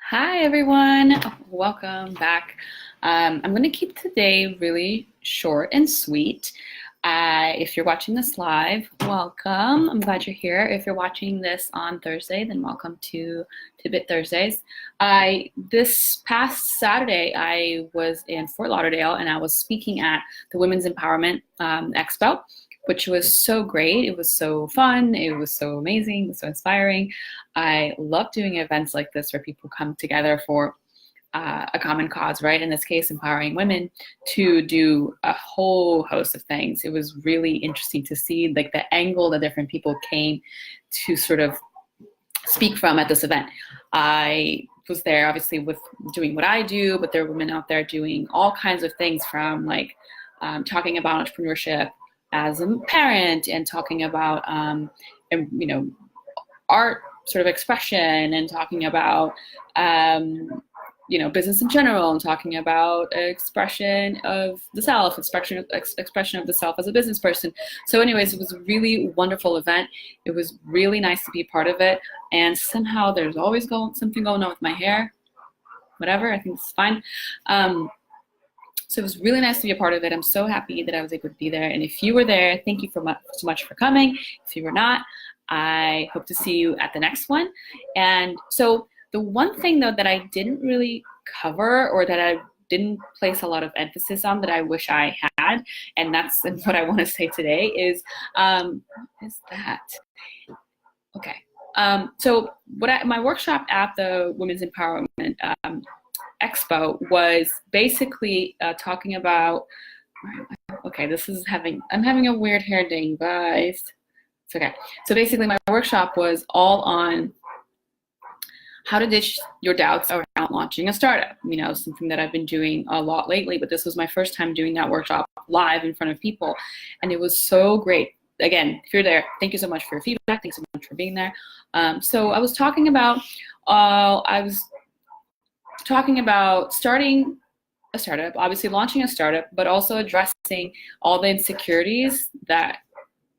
Hi everyone, welcome back. I'm going to keep today really short and sweet. If you're watching this live, welcome. I'm glad you're here. If you're watching this on Thursday, then welcome to Tidbit Thursdays. This past Saturday, I was in Fort Lauderdale and I was speaking at the Women's Empowerment Expo, which was so great. It was so fun. It was so amazing. It was so inspiring. I love doing events like this where people come together for a common cause, right? In this case, empowering women to do a whole host of things. It was really interesting to see like the angle that different people came to sort of speak from at this event. I was there obviously with doing what I do, but there are women out there doing all kinds of things from like talking about entrepreneurship as a parent and talking about art sort of expression and talking about business in general and talking about expression of the self, expression of the self as a business person. So anyways, it was a really wonderful event. It was really nice to be part of it. And somehow there's always something going on with my hair, whatever, I think it's fine. So it was really nice to be a part of it. I'm so happy that I was able to be there. And if you were there, thank you so much for coming. If you were not, I hope to see you at the next one. And so the one thing though that I didn't really cover or that I didn't place a lot of emphasis on that I wish I had, and that's what I want to say today is, what is that? Okay. So my workshop at the Women's Empowerment Expo was basically talking about, okay, I'm having a weird hair day, you guys. It's okay. So basically my workshop was all on how to ditch your doubts around launching a startup. Something that I've been doing a lot lately, but this was my first time doing that workshop live in front of people. And it was so great. Again, if you're there, thank you so much for your feedback. Thanks so much for being there. So I was talking about, starting a startup, obviously launching a startup, but also addressing all the insecurities that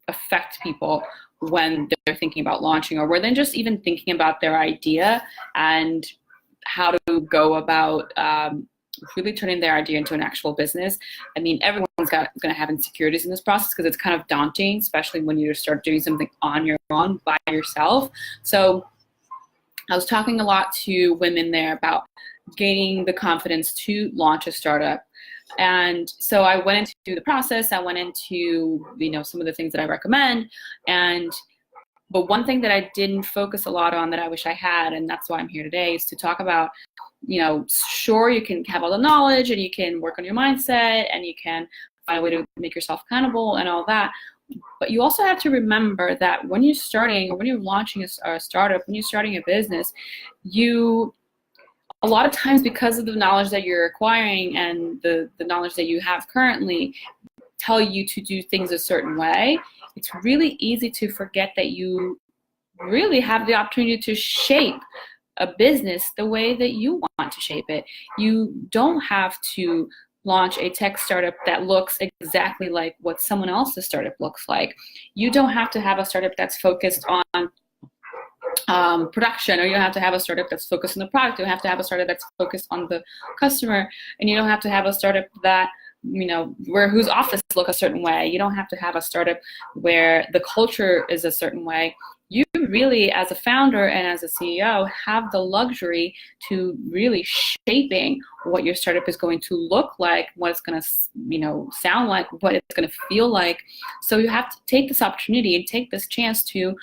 affect people when they're thinking about launching or when they're just even thinking about their idea and how to go about really turning their idea into an actual business. I mean, everyone's going to have insecurities in this process because it's kind of daunting, especially when you start doing something on your own by yourself. So I was talking a lot to women there about gaining the confidence to launch a startup. And so I went into the process. I went into, some of the things that I recommend. But one thing that I didn't focus a lot on that I wish I had, and that's why I'm here today, is to talk about, sure, you can have all the knowledge and you can work on your mindset and you can find a way to make yourself accountable and all that. But you also have to remember that when you're starting or when you're launching a startup, when you're starting a business, a lot of times, because of the knowledge that you're acquiring and the knowledge that you have currently tell you to do things a certain way, it's really easy to forget that you really have the opportunity to shape a business the way that you want to shape it. You don't have to launch a tech startup that looks exactly like what someone else's startup looks like. You don't have to have a startup that's focused on production, or you don't have to have a startup that's focused on the product. You don't have to have a startup that's focused on the customer, and you don't have to have a startup that whose office look a certain way. You don't have to have a startup where the culture is a certain way. You really, as a founder and as a CEO, have the luxury to really shaping what your startup is going to look like, what it's going to, sound like, what it's going to feel like. So you have to take this opportunity and take this chance to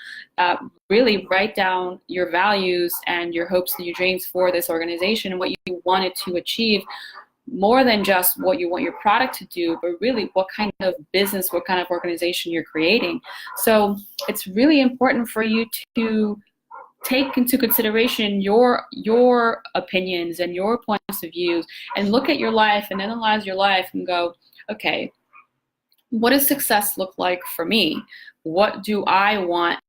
really write down your values and your hopes and your dreams for this organization and what you wanted to achieve, more than just what you want your product to do, but really what kind of business, what kind of organization you're creating. So it's really important for you to take into consideration your opinions and your points of views and look at your life and analyze your life and go, okay, what does success look like for me? What do I want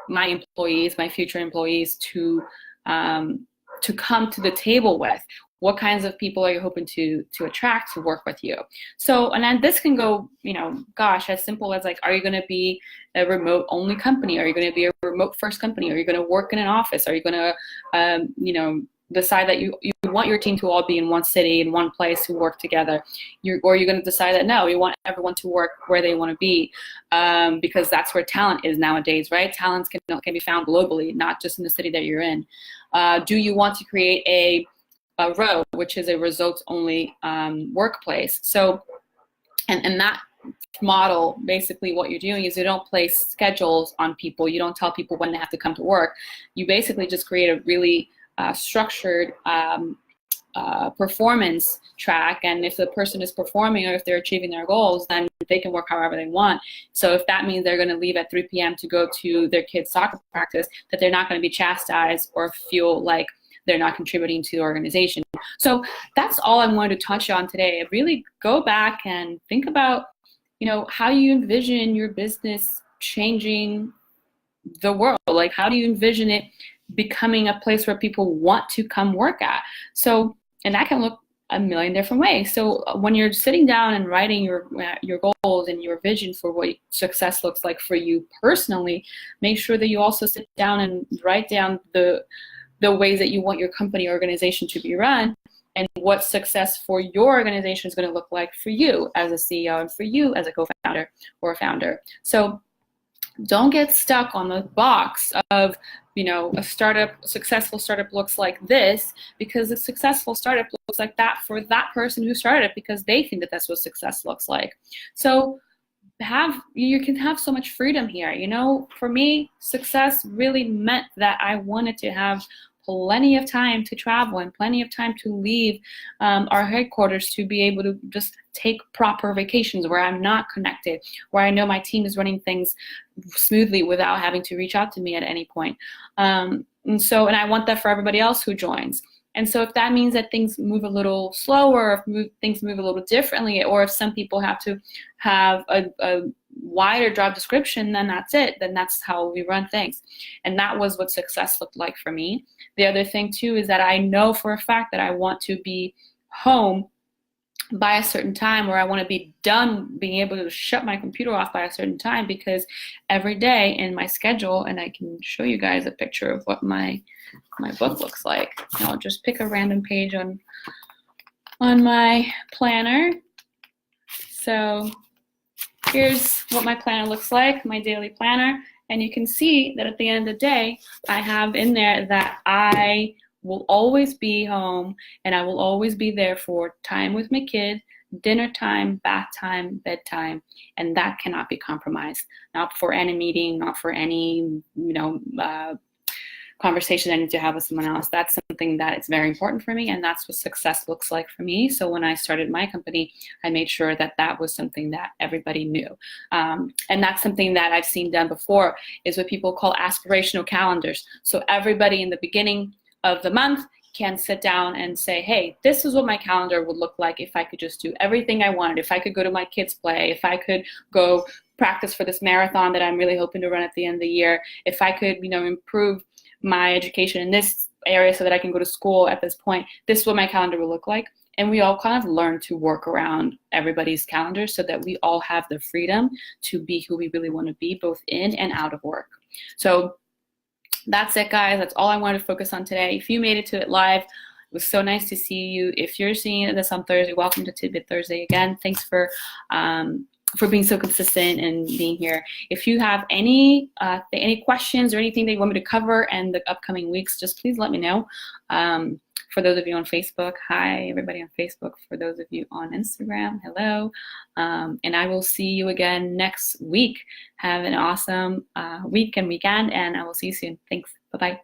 my employees, my future employees to come to the table with? What kinds of people are you hoping to attract to work with you? So, and then this can go, as simple as like, are you going to be a remote only company? Are you going to be a remote first company? Are you going to work in an office? Are you going to, decide that you want your team to all be in one city, in one place, to work together, or you're going to decide that no, you want everyone to work where they want to be, because that's where talent is nowadays, right? Talents can be found globally, not just in the city that you're in. Do you want to create a ROW, which is a results-only workplace? So, and that model, basically what you're doing is you don't place schedules on people. You don't tell people when they have to come to work. You basically just create a really structured performance track, and if the person is performing or if they're achieving their goals, then they can work however they want. So if that means they're going to leave at 3 p.m. to go to their kids' soccer practice, that they're not going to be chastised or feel like they're not contributing to the organization. So that's all I'm going to touch on today. Really go back and think about, how you envision your business changing the world. Like, how do you envision it becoming a place where people want to come work at? So, and that can look a million different ways. So when you're sitting down and writing your goals and your vision for what success looks like for you personally, make sure that you also sit down and write down the ways that you want your company organization to be run, and what success for your organization is going to look like for you as a CEO and for you as a co-founder or a founder. So don't get stuck on the box of, a successful startup looks like this, because a successful startup looks like that for that person who started it, because they think that that's what success looks like. So you can have so much freedom here. For me, success really meant that I wanted to have plenty of time to travel and plenty of time to leave our headquarters to be able to just take proper vacations where I'm not connected, where I know my team is running things smoothly without having to reach out to me at any point. And I want that for everybody else who joins. And so if that means that things move a little slower, if things move a little differently, or if some people have to have a wider job description, then that's it. Then that's how we run things. And that was what success looked like for me. The other thing too is that I know for a fact that I want to be home by a certain time, or I want to be done being able to shut my computer off by a certain time, because every day in my schedule, and I can show you guys a picture of what my book looks like. I'll just pick a random page on my planner. So here's what my planner looks like, my daily planner. And you can see that at the end of the day, I have in there that I will always be home, and I will always be there for time with my kid, dinner time, bath time, bedtime, and that cannot be compromised. Not for any meeting, not for any, conversation I need to have with someone else. That's something that is very important for me, and that's what success looks like for me. So when I started my company, I made sure that that was something that everybody knew. And that's something that I've seen done before, is what people call aspirational calendars. So everybody in the beginning of the month can sit down and say, hey, this is what my calendar would look like if I could just do everything I wanted, if I could go to my kids' play, if I could go practice for this marathon that I'm really hoping to run at the end of the year, if I could, improve my education in this area so that I can go to school at this point, this is what my calendar will look like. And we all kind of learn to work around everybody's calendar so that we all have the freedom to be who we really want to be, both in and out of work. So that's it, guys. That's all I wanted to focus on today. If you made it to it live, it was so nice to see you. If you're seeing this on Thursday, welcome to Tidbit Thursday again. Thanks for being so consistent and being here. If you have any questions or anything that you want me to cover in the upcoming weeks, just please let me know. For those of you on Facebook, hi everybody on Facebook. For those of you on Instagram, hello. And I will see you again next week. Have an awesome week and weekend, and I will see you soon. Thanks. Bye-bye.